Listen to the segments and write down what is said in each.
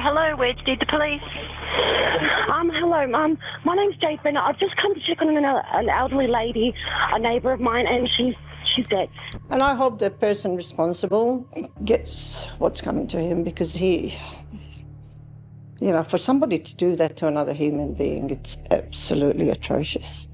hello, where do you need the police? Hello, my name's Jason. I've just come to check on an elderly lady, a neighbour of mine, and she's dead. And I hope the person responsible gets what's coming to him, because for somebody to do that to another human being, it's absolutely atrocious.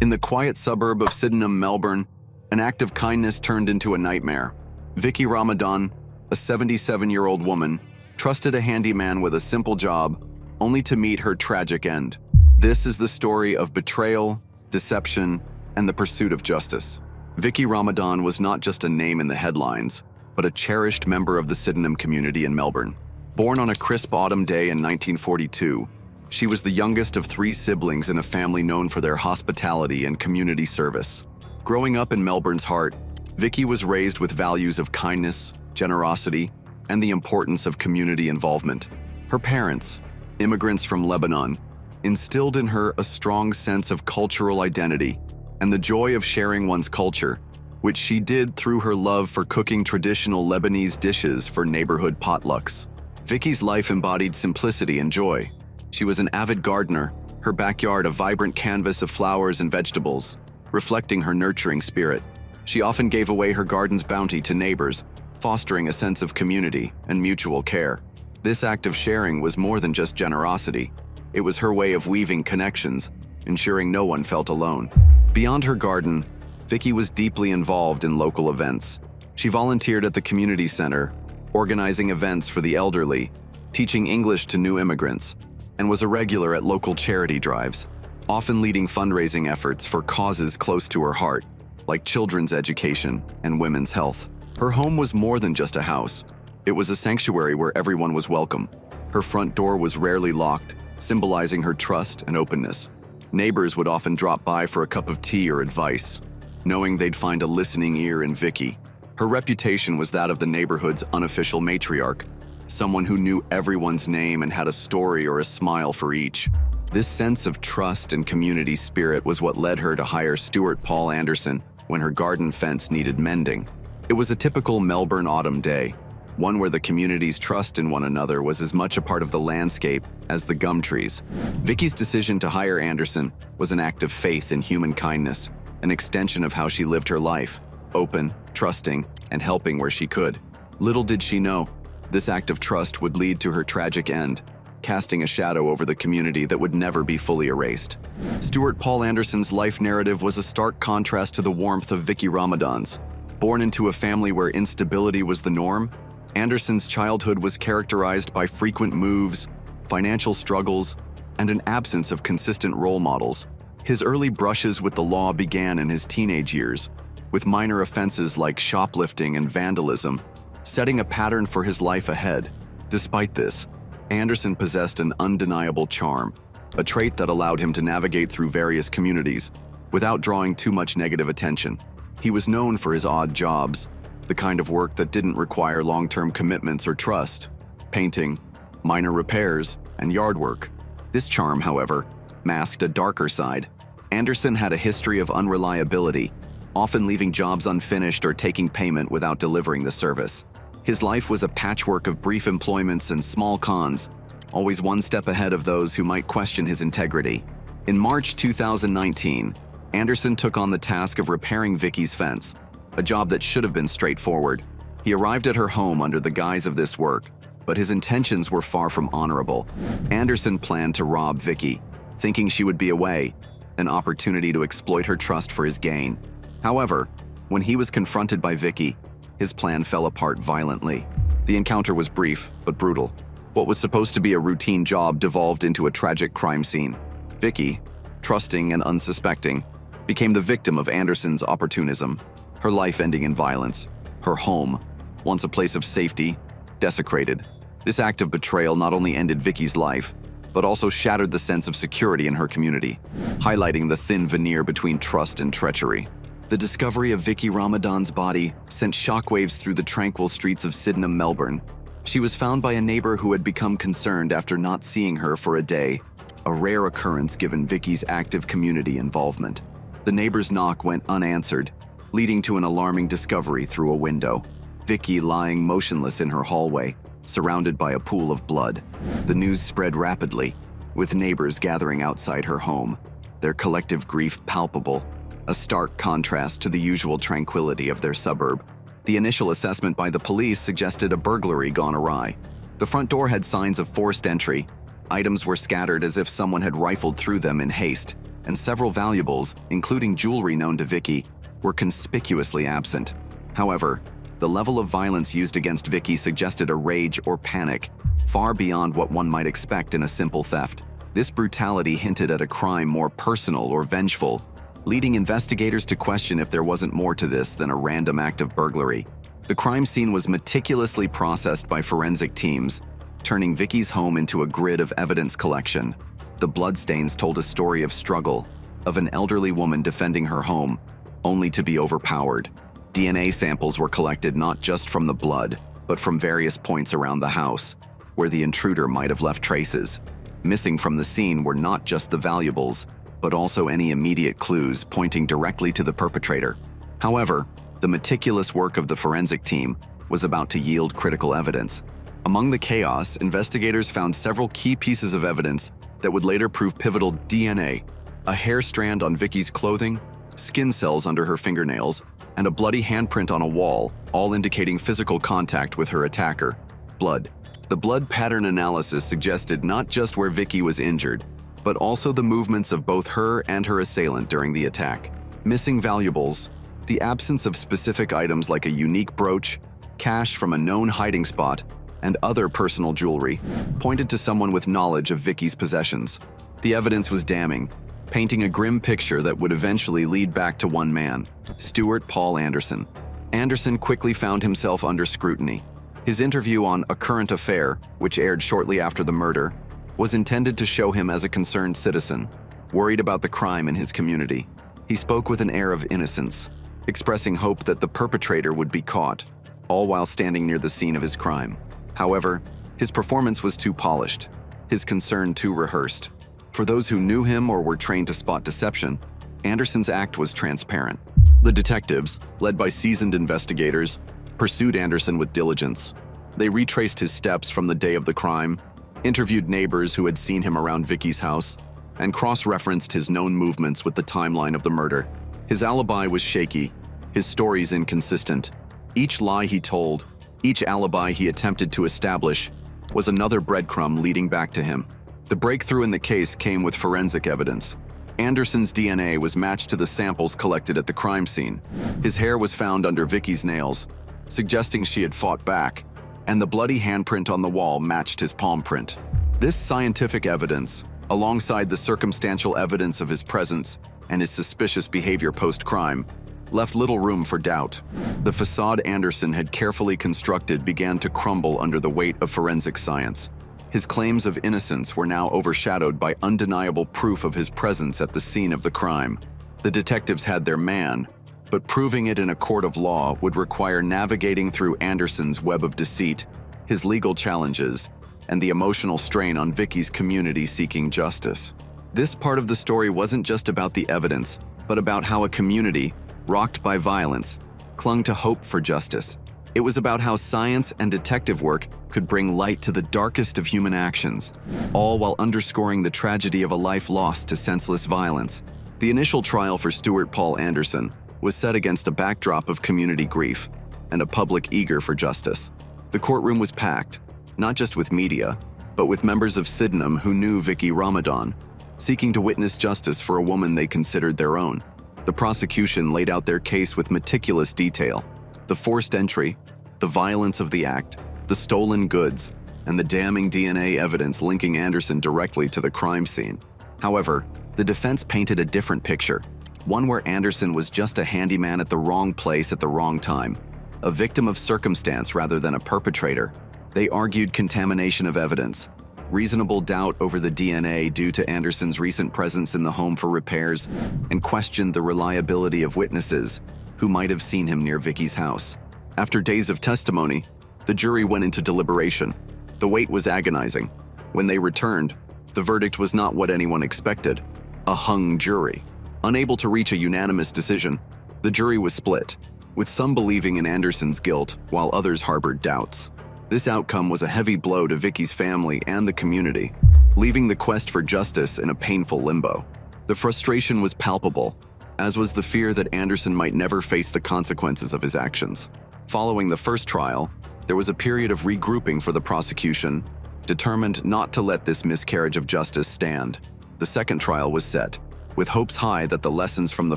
In the quiet suburb of Sydenham, Melbourne, an act of kindness turned into a nightmare. Vicki Ramadan, a 77-year-old woman, trusted a handyman with a simple job, only to meet her tragic end. This is the story of betrayal, deception, and the pursuit of justice. Vicki Ramadan was not just a name in the headlines, but a cherished member of the Sydenham community in Melbourne. Born on a crisp autumn day in 1942, she was the youngest of 3 siblings in a family known for their hospitality and community service. Growing up in Melbourne's heart, Vicki was raised with values of kindness, generosity, and the importance of community involvement. Her parents, immigrants from Lebanon, instilled in her a strong sense of cultural identity and the joy of sharing one's culture, which she did through her love for cooking traditional Lebanese dishes for neighborhood potlucks. Vicki's life embodied simplicity and joy. She was an avid gardener, her backyard a vibrant canvas of flowers and vegetables, reflecting her nurturing spirit. She often gave away her garden's bounty to neighbors, fostering a sense of community and mutual care. This act of sharing was more than just generosity. It was her way of weaving connections, ensuring no one felt alone. Beyond her garden, Vicki was deeply involved in local events. She volunteered at the community center, organizing events for the elderly, teaching English to new immigrants, and was a regular at local charity drives, often leading fundraising efforts for causes close to her heart, like children's education and women's health. Her home was more than just a house. It was a sanctuary where everyone was welcome. Her front door was rarely locked, symbolizing her trust and openness. Neighbors would often drop by for a cup of tea or advice, knowing they'd find a listening ear in Vicki. Her reputation was that of the neighborhood's unofficial matriarch, someone who knew everyone's name and had a story or a smile for each. This sense of trust and community spirit was what led her to hire Stuart Paul Anderson when her garden fence needed mending. It was a typical Melbourne autumn day, one where the community's trust in one another was as much a part of the landscape as the gum trees. Vicki's decision to hire Anderson was an act of faith in human kindness, an extension of how she lived her life, open, trusting, and helping where she could. Little did she know, this act of trust would lead to her tragic end, casting a shadow over the community that would never be fully erased. Stuart Paul Anderson's life narrative was a stark contrast to the warmth of Vicki Ramadan's. Born into a family where instability was the norm, Anderson's childhood was characterized by frequent moves, financial struggles, and an absence of consistent role models. His early brushes with the law began in his teenage years, with minor offenses like shoplifting and vandalism, setting a pattern for his life ahead. Despite this, Anderson possessed an undeniable charm, a trait that allowed him to navigate through various communities without drawing too much negative attention. He was known for his odd jobs, the kind of work that didn't require long-term commitments or trust: painting, minor repairs, and yard work. This charm, however, masked a darker side. Anderson had a history of unreliability, often leaving jobs unfinished or taking payment without delivering the service. His life was a patchwork of brief employments and small cons, always one step ahead of those who might question his integrity. In March 2019, Anderson took on the task of repairing Vicki's fence, a job that should have been straightforward. He arrived at her home under the guise of this work, but his intentions were far from honorable. Anderson planned to rob Vicki, thinking she would be away, an opportunity to exploit her trust for his gain. However, when he was confronted by Vicki, his plan fell apart violently. The encounter was brief, but brutal. What was supposed to be a routine job devolved into a tragic crime scene. Vicki, trusting and unsuspecting, became the victim of Anderson's opportunism, her life ending in violence. Her home, once a place of safety, desecrated. This act of betrayal not only ended Vicki's life, but also shattered the sense of security in her community, highlighting the thin veneer between trust and treachery. The discovery of Vicki Ramadan's body sent shockwaves through the tranquil streets of Sydenham, Melbourne. She was found by a neighbor who had become concerned after not seeing her for a day, a rare occurrence given Vicki's active community involvement. The neighbor's knock went unanswered, leading to an alarming discovery through a window. Vicki lying motionless in her hallway, surrounded by a pool of blood. The news spread rapidly, with neighbors gathering outside her home, their collective grief palpable, a stark contrast to the usual tranquility of their suburb. The initial assessment by the police suggested a burglary gone awry. The front door had signs of forced entry. Items were scattered as if someone had rifled through them in haste, and several valuables, including jewelry known to Vicki, were conspicuously absent. However, the level of violence used against Vicki suggested a rage or panic, far beyond what one might expect in a simple theft. This brutality hinted at a crime more personal or vengeful, leading investigators to question if there wasn't more to this than a random act of burglary. The crime scene was meticulously processed by forensic teams, turning Vicki's home into a grid of evidence collection. The bloodstains told a story of struggle, of an elderly woman defending her home, only to be overpowered. DNA samples were collected not just from the blood, but from various points around the house, where the intruder might have left traces. Missing from the scene were not just the valuables, but also any immediate clues pointing directly to the perpetrator. However, the meticulous work of the forensic team was about to yield critical evidence. Among the chaos, investigators found several key pieces of evidence that would later prove pivotal: DNA, a hair strand on Vicki's clothing, skin cells under her fingernails, and a bloody handprint on a wall, all indicating physical contact with her attacker. Blood. The blood pattern analysis suggested not just where Vicki was injured, but also the movements of both her and her assailant during the attack. Missing valuables. The absence of specific items like a unique brooch, cash from a known hiding spot, and other personal jewelry pointed to someone with knowledge of Vicki's possessions. The evidence was damning, painting a grim picture that would eventually lead back to one man, Stuart Paul Anderson. Anderson quickly found himself under scrutiny. His interview on A Current Affair, which aired shortly after the murder, was intended to show him as a concerned citizen, worried about the crime in his community. He spoke with an air of innocence, expressing hope that the perpetrator would be caught, all while standing near the scene of his crime. However, his performance was too polished, his concern too rehearsed. For those who knew him or were trained to spot deception, Anderson's act was transparent. The detectives, led by seasoned investigators, pursued Anderson with diligence. They retraced his steps from the day of the crime, interviewed neighbors who had seen him around Vicki's house, and cross-referenced his known movements with the timeline of the murder. His alibi was shaky, his stories inconsistent. Each lie he told, each alibi he attempted to establish, was another breadcrumb leading back to him. The breakthrough in the case came with forensic evidence. Anderson's DNA was matched to the samples collected at the crime scene. His hair was found under Vicki's nails, suggesting she had fought back, and the bloody handprint on the wall matched his palm print. This scientific evidence, alongside the circumstantial evidence of his presence and his suspicious behavior post-crime, left little room for doubt. The facade Anderson had carefully constructed began to crumble under the weight of forensic science. His claims of innocence were now overshadowed by undeniable proof of his presence at the scene of the crime. The detectives had their man, but proving it in a court of law would require navigating through Anderson's web of deceit, his legal challenges, and the emotional strain on Vicki's community seeking justice. This part of the story wasn't just about the evidence, but about how a community, rocked by violence, clung to hope for justice. It was about how science and detective work could bring light to the darkest of human actions, all while underscoring the tragedy of a life lost to senseless violence. The initial trial for Stuart Paul Anderson was set against a backdrop of community grief and a public eager for justice. The courtroom was packed, not just with media, but with members of Sydenham who knew Vicki Ramadan, seeking to witness justice for a woman they considered their own. The prosecution laid out their case with meticulous detail: the forced entry, the violence of the act, the stolen goods, and the damning DNA evidence linking Anderson directly to the crime scene. However, the defense painted a different picture, one where Anderson was just a handyman at the wrong place at the wrong time, a victim of circumstance rather than a perpetrator. They argued contamination of evidence, reasonable doubt over the DNA due to Anderson's recent presence in the home for repairs, and questioned the reliability of witnesses who might have seen him near Vicki's house. After days of testimony, the jury went into deliberation. The wait was agonizing. When they returned, the verdict was not what anyone expected: a hung jury. Unable to reach a unanimous decision, the jury was split, with some believing in Anderson's guilt while others harbored doubts. This outcome was a heavy blow to Vicki's family and the community, leaving the quest for justice in a painful limbo. The frustration was palpable, as was the fear that Anderson might never face the consequences of his actions. Following the first trial, there was a period of regrouping for the prosecution, determined not to let this miscarriage of justice stand. The second trial was set, with hopes high that the lessons from the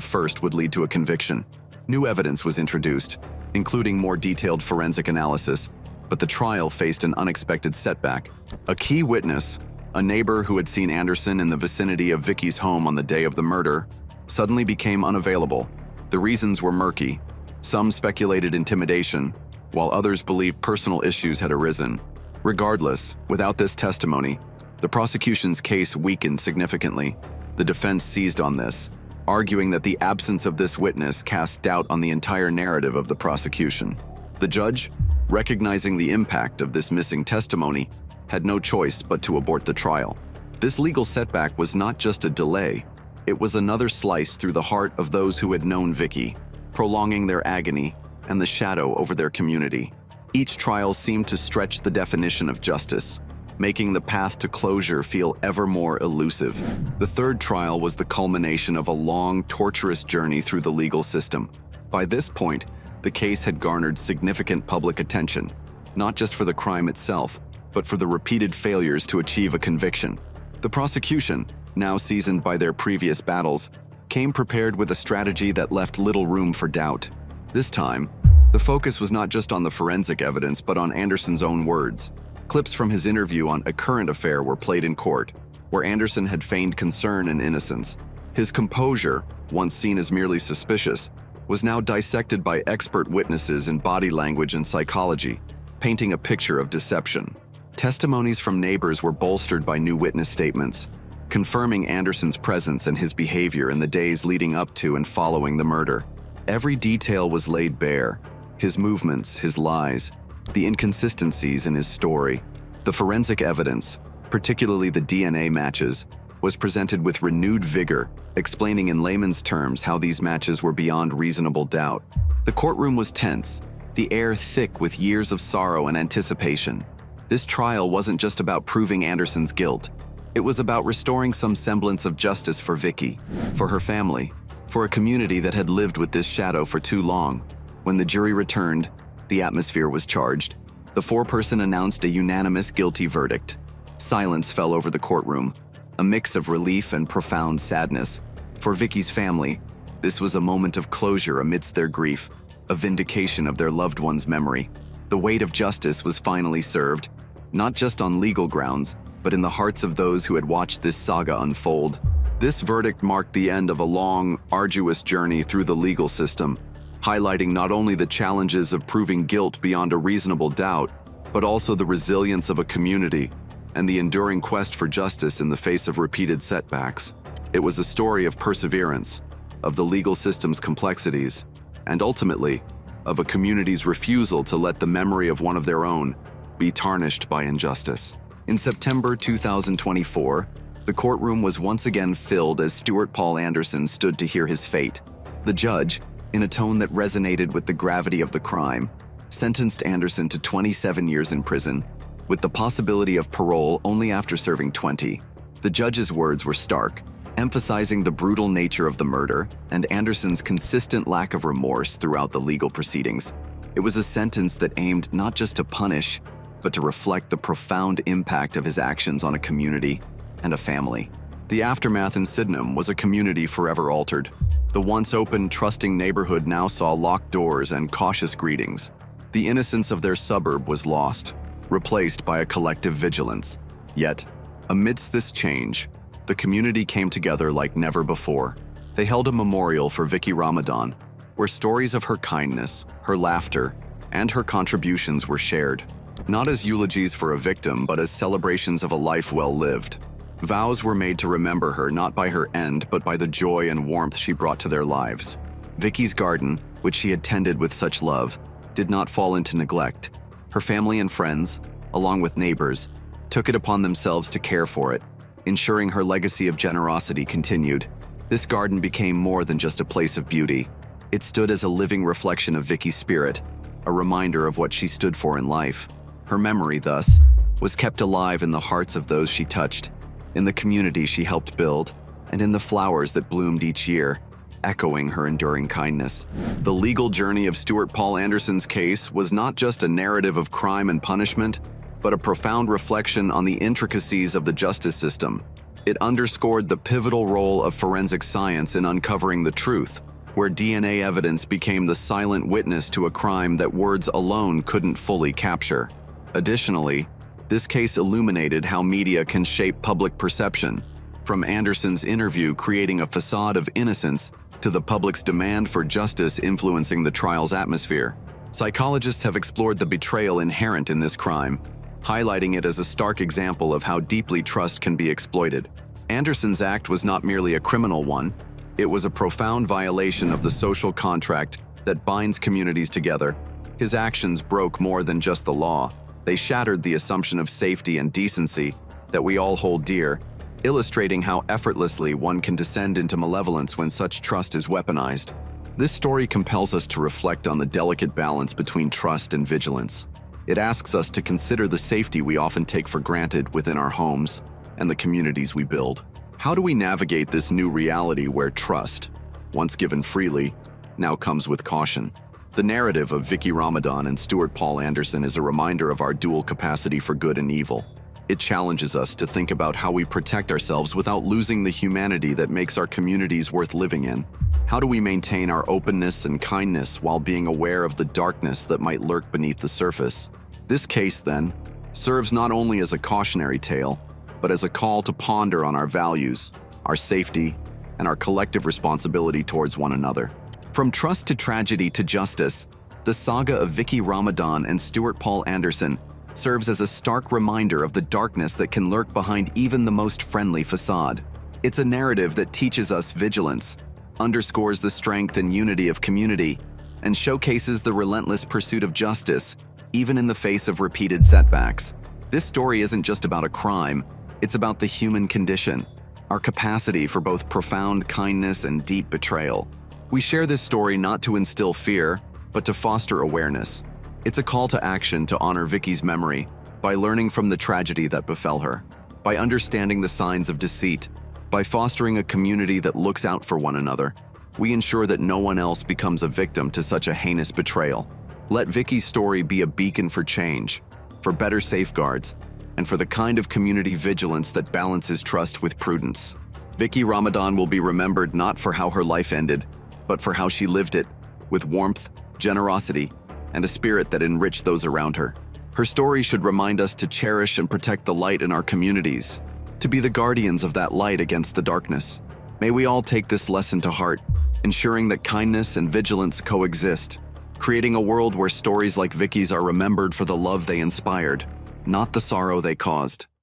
first would lead to a conviction. New evidence was introduced, including more detailed forensic analysis, but the trial faced an unexpected setback. A key witness, a neighbor who had seen Anderson in the vicinity of Vicki's home on the day of the murder, suddenly became unavailable. The reasons were murky. Some speculated intimidation, while others believed personal issues had arisen. Regardless, without this testimony, the prosecution's case weakened significantly. The defense seized on this, arguing that the absence of this witness cast doubt on the entire narrative of the prosecution. The judge, recognizing the impact of this missing testimony, had no choice but to abort the trial. This legal setback was not just a delay, it was another slice through the heart of those who had known Vicki, prolonging their agony and the shadow over their community. Each trial seemed to stretch the definition of justice, making the path to closure feel ever more elusive. The third trial was the culmination of a long, torturous journey through the legal system. By this point, the case had garnered significant public attention, not just for the crime itself, but for the repeated failures to achieve a conviction. The prosecution, now seasoned by their previous battles, came prepared with a strategy that left little room for doubt. This time, the focus was not just on the forensic evidence, but on Anderson's own words. Clips from his interview on A Current Affair were played in court, where Anderson had feigned concern and innocence. His composure, once seen as merely suspicious, was now dissected by expert witnesses in body language and psychology, painting a picture of deception. Testimonies from neighbors were bolstered by new witness statements, confirming Anderson's presence and his behavior in the days leading up to and following the murder. Every detail was laid bare: his movements, his lies, the inconsistencies in his story. The forensic evidence, particularly the DNA matches, was presented with renewed vigor, explaining in layman's terms how these matches were beyond reasonable doubt. The courtroom was tense, the air thick with years of sorrow and anticipation. This trial wasn't just about proving Anderson's guilt. It was about restoring some semblance of justice for Vicki, for her family, for a community that had lived with this shadow for too long. When the jury returned, the atmosphere was charged. The foreperson announced a unanimous guilty verdict. Silence fell over the courtroom, a mix of relief and profound sadness. For Vicki's family, this was a moment of closure amidst their grief, a vindication of their loved one's memory. The weight of justice was finally served, not just on legal grounds, but in the hearts of those who had watched this saga unfold. This verdict marked the end of a long, arduous journey through the legal system, highlighting not only the challenges of proving guilt beyond a reasonable doubt, but also the resilience of a community and the enduring quest for justice in the face of repeated setbacks. It was a story of perseverance, of the legal system's complexities, and ultimately, of a community's refusal to let the memory of one of their own be tarnished by injustice. In September 2024, the courtroom was once again filled as Stuart Paul Anderson stood to hear his fate. The judge, in a tone that resonated with the gravity of the crime, sentenced Anderson to 27 years in prison, with the possibility of parole only after serving 20. The judge's words were stark, emphasizing the brutal nature of the murder and Anderson's consistent lack of remorse throughout the legal proceedings. It was a sentence that aimed not just to punish, but to reflect the profound impact of his actions on a community and a family. The aftermath in Sydenham was a community forever altered. The once open, trusting neighborhood now saw locked doors and cautious greetings. The innocence of their suburb was lost, replaced by a collective vigilance. Yet, amidst this change, the community came together like never before. They held a memorial for Vicki Ramadan, where stories of her kindness, her laughter, and her contributions were shared, not as eulogies for a victim, but as celebrations of a life well lived. Vows were made to remember her not by her end, but by the joy and warmth she brought to their lives. Vicki's garden, which she had tended with such love, did not fall into neglect. Her family and friends, along with neighbors, took it upon themselves to care for it, ensuring her legacy of generosity continued. This garden became more than just a place of beauty. It stood as a living reflection of Vicki's spirit, a reminder of what she stood for in life. Her memory, thus, was kept alive in the hearts of those she touched, in the community she helped build, and in the flowers that bloomed each year, echoing her enduring kindness. The legal journey of Stuart Paul Anderson's case was not just a narrative of crime and punishment, but a profound reflection on the intricacies of the justice system. It underscored the pivotal role of forensic science in uncovering the truth, where DNA evidence became the silent witness to a crime that words alone couldn't fully capture. Additionally, this case illuminated how media can shape public perception, from Anderson's interview creating a facade of innocence to the public's demand for justice influencing the trial's atmosphere. Psychologists have explored the betrayal inherent in this crime, highlighting it as a stark example of how deeply trust can be exploited. Anderson's act was not merely a criminal one, it was a profound violation of the social contract that binds communities together. His actions broke more than just the law. They shattered the assumption of safety and decency that we all hold dear, illustrating how effortlessly one can descend into malevolence when such trust is weaponized. This story compels us to reflect on the delicate balance between trust and vigilance. It asks us to consider the safety we often take for granted within our homes and the communities we build. How do we navigate this new reality where trust, once given freely, now comes with caution? The narrative of Vicki Ramadan and Stuart Paul Anderson is a reminder of our dual capacity for good and evil. It challenges us to think about how we protect ourselves without losing the humanity that makes our communities worth living in. How do we maintain our openness and kindness while being aware of the darkness that might lurk beneath the surface? This case, then, serves not only as a cautionary tale, but as a call to ponder on our values, our safety, and our collective responsibility towards one another. From trust to tragedy to justice, the saga of Vicki Ramadan and Stuart Paul Anderson serves as a stark reminder of the darkness that can lurk behind even the most friendly facade. It's a narrative that teaches us vigilance, underscores the strength and unity of community, and showcases the relentless pursuit of justice, even in the face of repeated setbacks. This story isn't just about a crime, it's about the human condition, our capacity for both profound kindness and deep betrayal. We share this story not to instill fear, but to foster awareness. It's a call to action to honor Vicki's memory by learning from the tragedy that befell her, by understanding the signs of deceit, by fostering a community that looks out for one another. We ensure that no one else becomes a victim to such a heinous betrayal. Let Vicki's story be a beacon for change, for better safeguards, and for the kind of community vigilance that balances trust with prudence. Vicki Ramadan will be remembered not for how her life ended, but for how she lived it, with warmth, generosity, and a spirit that enriched those around her. Her story should remind us to cherish and protect the light in our communities, to be the guardians of that light against the darkness. May we all take this lesson to heart, ensuring that kindness and vigilance coexist, creating a world where stories like Vicki's are remembered for the love they inspired, not the sorrow they caused.